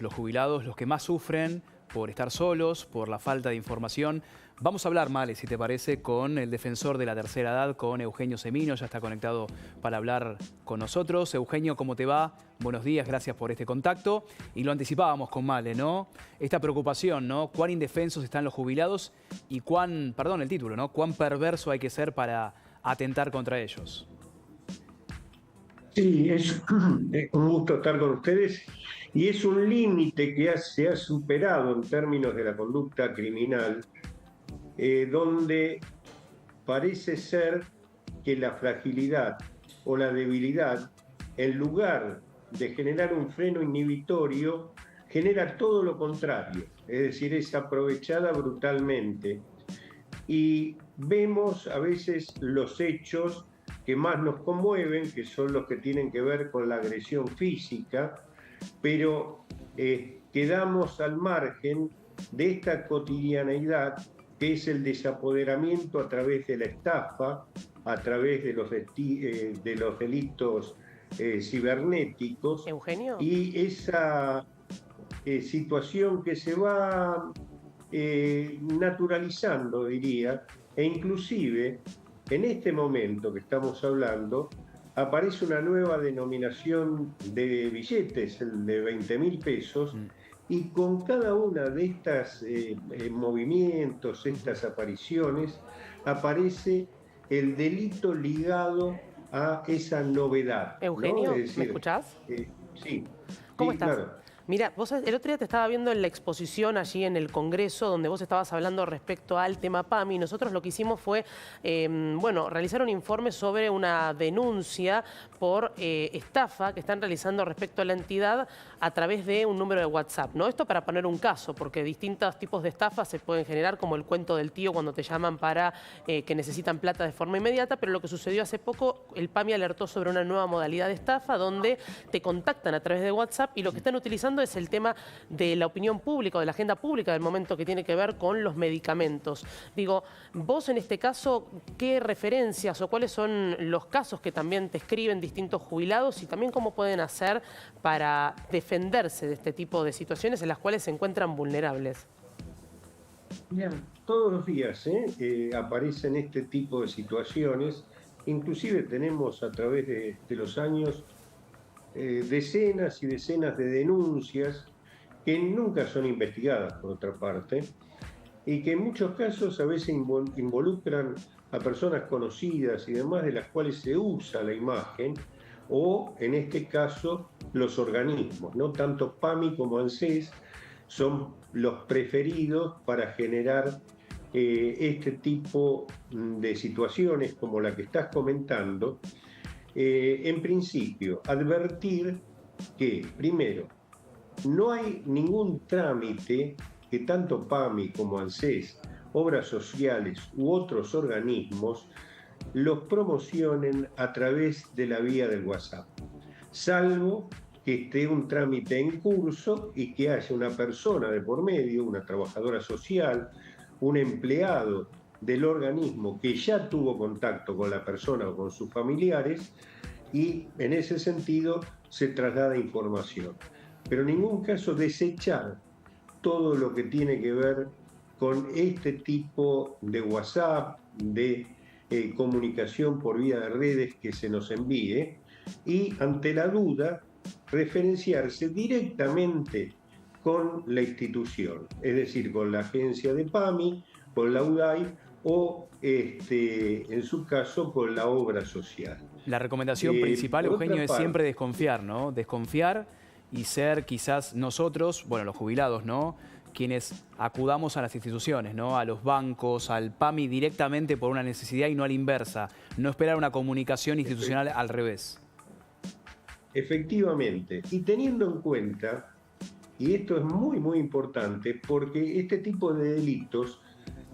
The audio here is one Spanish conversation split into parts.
los jubilados, los que más sufren por estar solos, por la falta de información. Vamos a hablar, Male, si te parece, con el defensor de la tercera edad, con Eugenio Semino, ya está conectado para hablar con nosotros. Eugenio, ¿cómo te va? Buenos días, gracias por este contacto. Y lo anticipábamos con Male, ¿no? Esta preocupación, ¿no? Cuán indefensos están los jubilados y cuán, perdón el título, ¿no? Cuán perverso hay que ser para atentar contra ellos. Sí, es un gusto estar con ustedes y es un límite que se ha superado en términos de la conducta criminal, donde parece ser que la fragilidad o la debilidad, en lugar de generar un freno inhibitorio, genera todo lo contrario, es decir, es aprovechada brutalmente. Y vemos a veces los hechos que más nos conmueven, que son los que tienen que ver con la agresión física, pero quedamos al margen de esta cotidianeidad que es el desapoderamiento a través de la estafa, a través de los delitos cibernéticos. Eugenio. Y esa situación que se va naturalizando, diría, e inclusive en este momento que estamos hablando, aparece una nueva denominación de billetes, el de 20.000 pesos, y con cada una de estas movimientos, estas apariciones, aparece el delito ligado a esa novedad. Eugenio, ¿no? Es decir, ¿me escuchás? Sí. ¿Cómo Sí, estás? claro. Mira, vos el otro día te estaba viendo en la exposición allí en el Congreso, donde vos estabas hablando respecto al tema PAMI. Nosotros lo que hicimos fue, realizar un informe sobre una denuncia por estafa que están realizando respecto a la entidad a través de un número de WhatsApp, ¿no? Esto para poner un caso, porque distintos tipos de estafas se pueden generar, como el cuento del tío cuando te llaman para que necesitan plata de forma inmediata, pero lo que sucedió hace poco, el PAMI alertó sobre una nueva modalidad de estafa donde te contactan a través de WhatsApp y lo que están utilizando es el tema de la opinión pública o de la agenda pública del momento que tiene que ver con los medicamentos. Digo, vos en este caso, ¿qué referencias o cuáles son los casos que también te escriben distintos jubilados y también cómo pueden hacer para defenderse de este tipo de situaciones en las cuales se encuentran vulnerables? Bien, todos los días aparecen este tipo de situaciones. Inclusive tenemos a través de los años decenas y decenas de denuncias que nunca son investigadas, por otra parte, y que en muchos casos a veces involucran a personas conocidas y demás, de las cuales se usa la imagen, o en este caso los organismos, ¿no? Tanto PAMI como ANSES son los preferidos para generar este tipo de situaciones como la que estás comentando. En principio, advertir que, primero, no hay ningún trámite que tanto PAMI como ANSES, obras sociales u otros organismos los promocionen a través de la vía del WhatsApp, salvo que esté un trámite en curso y que haya una persona de por medio, una trabajadora social, un empleado del organismo que ya tuvo contacto con la persona o con sus familiares y en ese sentido se traslada información. Pero en ningún caso desechar todo lo que tiene que ver con este tipo de WhatsApp, de comunicación por vía de redes que se nos envíe y ante la duda referenciarse directamente con la institución, es decir, con la agencia de PAMI, con la UDAI o, en su caso, con la obra social. La recomendación principal, Eugenio, es siempre desconfiar, ¿no? Desconfiar y ser quizás nosotros, bueno, los jubilados, ¿no?, quienes acudamos a las instituciones, ¿no?, a los bancos, al PAMI directamente por una necesidad y no a la inversa. No esperar una comunicación institucional al revés. Efectivamente. Y teniendo en cuenta, y esto es muy, muy importante, porque este tipo de delitos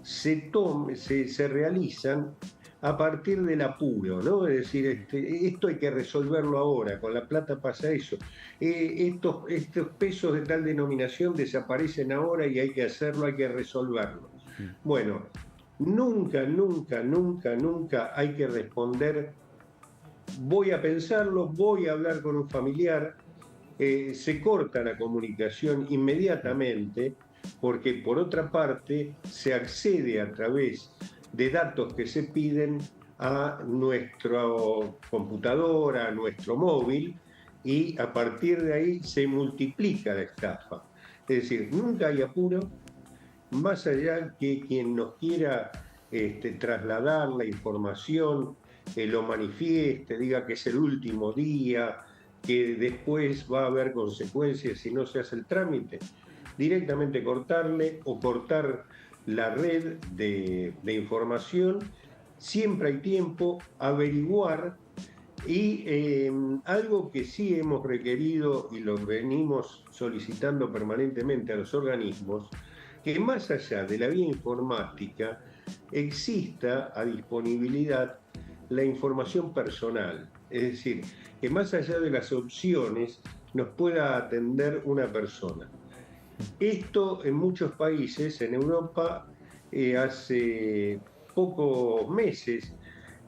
se realizan a partir del apuro, ¿no? Es decir, esto hay que resolverlo ahora, con la plata pasa eso. Estos pesos de tal denominación desaparecen ahora y hay que hacerlo, hay que resolverlo. Bueno, nunca, nunca, nunca, nunca hay que responder, voy a pensarlo, voy a hablar con un familiar, se corta la comunicación inmediatamente porque por otra parte se accede a través de datos que se piden a nuestra computadora, a nuestro móvil, y a partir de ahí se multiplica la estafa. Es decir, nunca hay apuro, más allá que quien nos quiera trasladar la información, lo manifieste, diga que es el último día, que después va a haber consecuencias si no se hace el trámite, directamente cortarle o cortar la red de información. Siempre hay tiempo, averiguar, y algo que sí hemos requerido y lo venimos solicitando permanentemente a los organismos, que más allá de la vía informática exista a disponibilidad la información personal, es decir, que más allá de las opciones nos pueda atender una persona. Esto en muchos países, en Europa, hace pocos meses,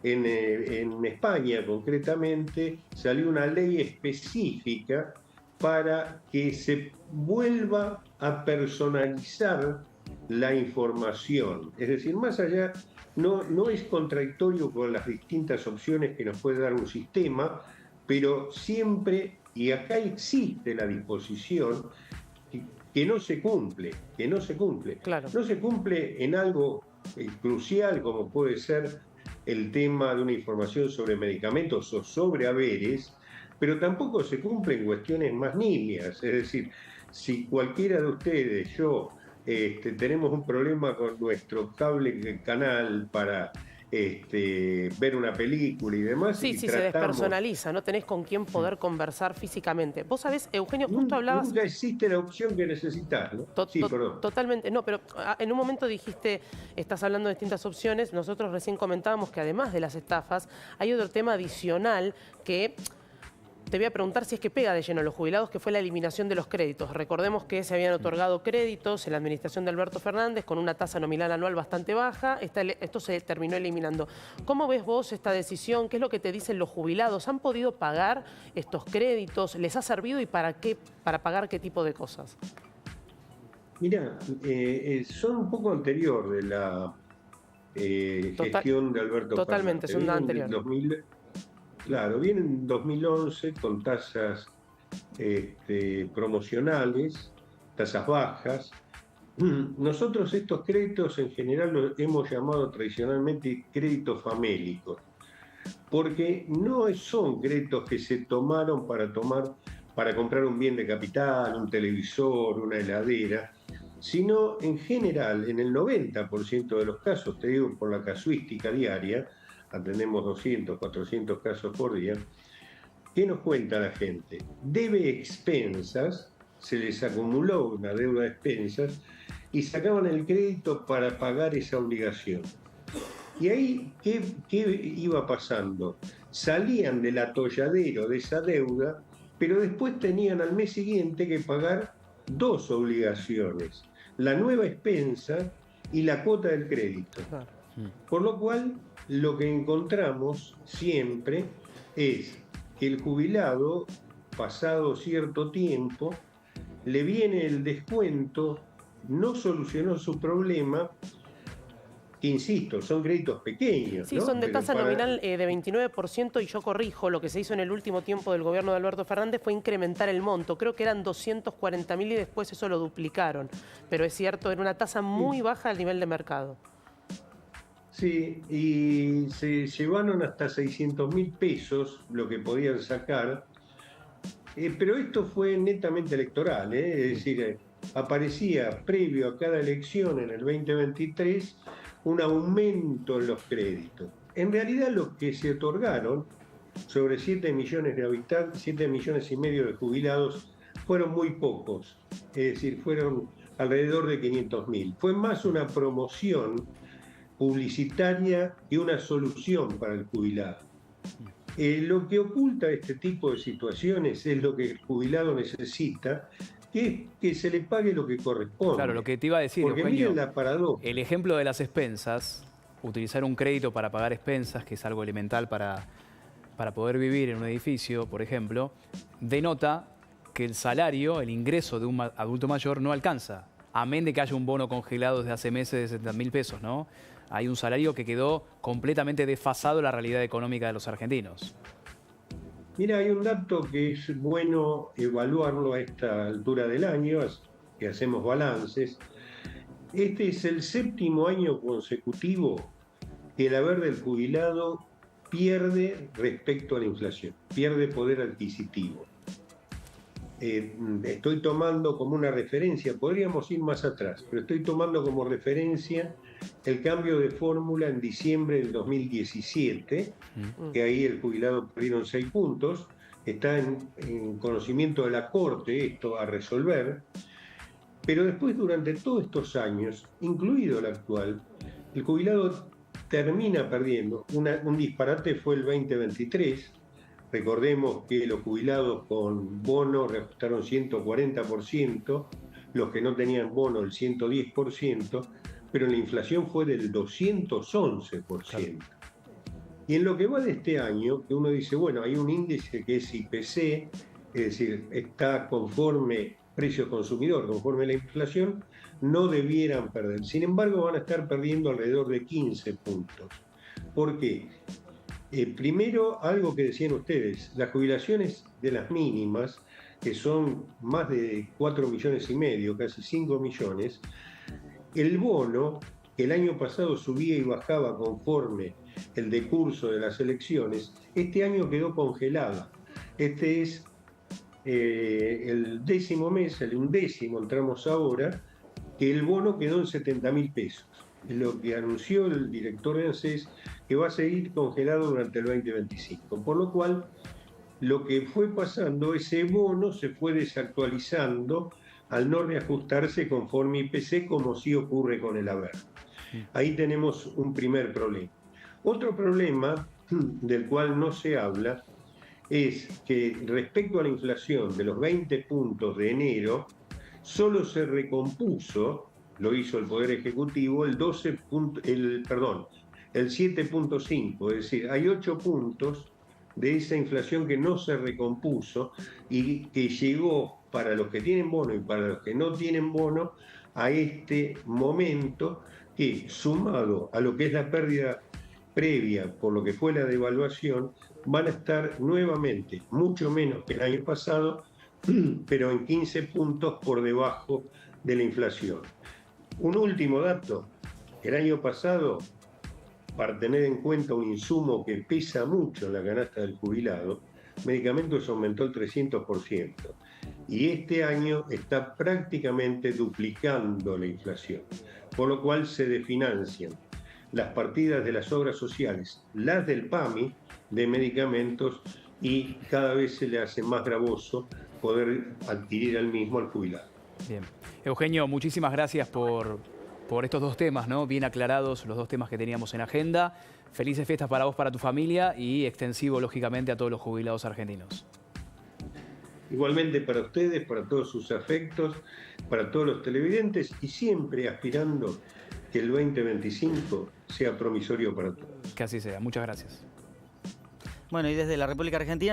en España concretamente, salió una ley específica para que se vuelva a personalizar la información. Es decir, más allá, no es contradictorio con las distintas opciones que nos puede dar un sistema, pero siempre, y acá existe la disposición, que no se cumple, que no se cumple. Claro. No se cumple en algo crucial como puede ser el tema de una información sobre medicamentos o sobre haberes, pero tampoco se cumple en cuestiones más nimias. Es decir, si cualquiera de ustedes, yo, tenemos un problema con nuestro cable canal para ver una película y demás. Sí, y sí, se despersonaliza, no tenés con quién poder conversar físicamente. Vos sabés, Eugenio, justo hablabas... Nunca existe la opción que necesitas, ¿no? Sí, perdón. Totalmente, no, pero en un momento dijiste, estás hablando de distintas opciones, nosotros recién comentábamos que además de las estafas, hay otro tema adicional que... Te voy a preguntar si es que pega de lleno a los jubilados, que fue la eliminación de los créditos. Recordemos que se habían otorgado créditos en la administración de Alberto Fernández con una tasa nominal anual bastante baja. Esto se terminó eliminando. ¿Cómo ves vos esta decisión? ¿Qué es lo que te dicen los jubilados? ¿Han podido pagar estos créditos? ¿Les ha servido y para qué? ¿Para pagar qué tipo de cosas? Mirá, son un poco anterior de la gestión de Alberto Totalmente, Fernández. son anterior. Claro, viene en 2011 con tasas promocionales, tasas bajas. Nosotros estos créditos en general los hemos llamado tradicionalmente créditos famélicos, porque no son créditos que se tomaron para comprar un bien de capital, un televisor, una heladera, sino en general, en el 90% de los casos, te digo por la casuística diaria, atendemos 200, 400 casos por día. ¿Qué nos cuenta la gente? Debe expensas, se les acumuló una deuda de expensas y sacaban el crédito para pagar esa obligación. Y ahí, ¿qué iba pasando? Salían del atolladero de esa deuda, pero después tenían al mes siguiente que pagar dos obligaciones: la nueva expensa y la cuota del crédito. Por lo cual, lo que encontramos siempre es que el jubilado, pasado cierto tiempo, le viene el descuento, no solucionó su problema, que insisto, son créditos pequeños. Sí, ¿no? son de Pero tasa nominal de 29%, y yo corrijo, lo que se hizo en el último tiempo del gobierno de Alberto Fernández fue incrementar el monto. Creo que eran 240.000 y después eso lo duplicaron. Pero es cierto, era una tasa muy baja al nivel de mercado. Sí, y se llevaron hasta 600.000 pesos lo que podían sacar, pero esto fue netamente electoral, es decir, aparecía previo a cada elección en el 2023 un aumento en los créditos. En realidad los que se otorgaron, sobre 7 millones de habitantes, 7 millones y medio de jubilados, fueron muy pocos, es decir, fueron alrededor de 500.000. Fue más una promoción publicitaria y una solución para el jubilado. Lo que oculta este tipo de situaciones es lo que el jubilado necesita, que es que se le pague lo que corresponde. Claro, lo que te iba a decir, porque Eugenio, miren la paradoja. El ejemplo de las expensas, utilizar un crédito para pagar expensas, que es algo elemental para poder vivir en un edificio, por ejemplo, denota que el salario, el ingreso de un adulto mayor no alcanza. Amén de que haya un bono congelado desde hace meses de 70.000 pesos, ¿no? Hay un salario que quedó completamente desfasado a la realidad económica de los argentinos. Mira, hay un dato que es bueno evaluarlo a esta altura del año, que hacemos balances. Este es el 7º año consecutivo que el haber del jubilado pierde respecto a la inflación, pierde poder adquisitivo. Estoy tomando como una referencia, podríamos ir más atrás, pero estoy tomando como referencia el cambio de fórmula en diciembre del 2017, que ahí el jubilado perdieron 6 puntos, está en conocimiento de la Corte esto a resolver, pero después durante todos estos años, incluido el actual, el jubilado termina perdiendo. Un disparate fue el 2023. Recordemos que los jubilados con bono reajustaron 140%, los que no tenían bono el 110%, pero la inflación fue del 211%. Y en lo que va de este año, que uno dice, bueno, hay un índice que es IPC, es decir, está conforme precio consumidor, conforme la inflación, no debieran perder. Sin embargo, van a estar perdiendo alrededor de 15 puntos. ¿Por qué? Primero, algo que decían ustedes, las jubilaciones de las mínimas, que son más de 4,5 millones, casi 5 millones, el bono, que el año pasado subía y bajaba conforme el decurso de las elecciones, este año quedó congelada. Este es el 10º mes, el 11º entramos ahora, que el bono quedó en 70.000 pesos. Lo que anunció el director de ANSES, que va a seguir congelado durante el 2025. Por lo cual, lo que fue pasando, ese bono se fue desactualizando al no reajustarse conforme IPC, como sí ocurre con el haber. Ahí tenemos un primer problema. Otro problema del cual no se habla es que respecto a la inflación de los 20 puntos de enero, solo se recompuso, lo hizo el Poder Ejecutivo, el 7,5, es decir, hay 8 puntos de esa inflación que no se recompuso y que llegó para los que tienen bono y para los que no tienen bono a este momento que, sumado a lo que es la pérdida previa por lo que fue la devaluación, van a estar nuevamente mucho menos que el año pasado, pero en 15 puntos por debajo de la inflación. Un último dato, el año pasado, para tener en cuenta un insumo que pesa mucho en la canasta del jubilado, medicamentos aumentó el 300%, y este año está prácticamente duplicando la inflación, por lo cual se desfinancian las partidas de las obras sociales, las del PAMI, de medicamentos, y cada vez se le hace más gravoso poder adquirir al mismo al jubilado. Bien. Eugenio, muchísimas gracias por estos dos temas, ¿no? Bien aclarados los dos temas que teníamos en agenda. Felices fiestas para vos, para tu familia y extensivo, lógicamente, a todos los jubilados argentinos. Igualmente para ustedes, para todos sus afectos, para todos los televidentes y siempre aspirando que el 2025 sea promisorio para todos. Que así sea. Muchas gracias. Bueno, y desde la República Argentina